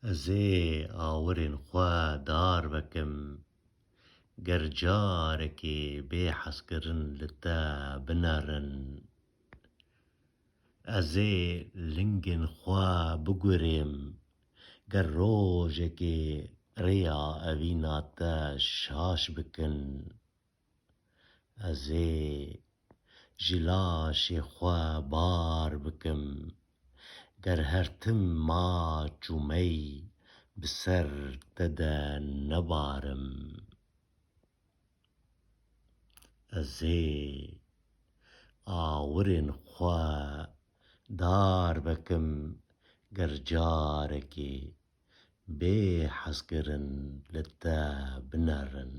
ئەزێ ئاورێن خوا دار بەکەم گەر جارێکێ بێ حەزکردن لە te بنەڕن ئەزێ لنگên xwe bigurêm گەر ڕۆژێکێ rêya evîna te şaş bikin ئەزێ ji laşê xwe bar bikim گەر her tim maç û mey bi ser te de nebarim ئەزێ ئاورên xwe dar بەکەم گەر جارێکێ بێ حەزکردن لە te بنەڕن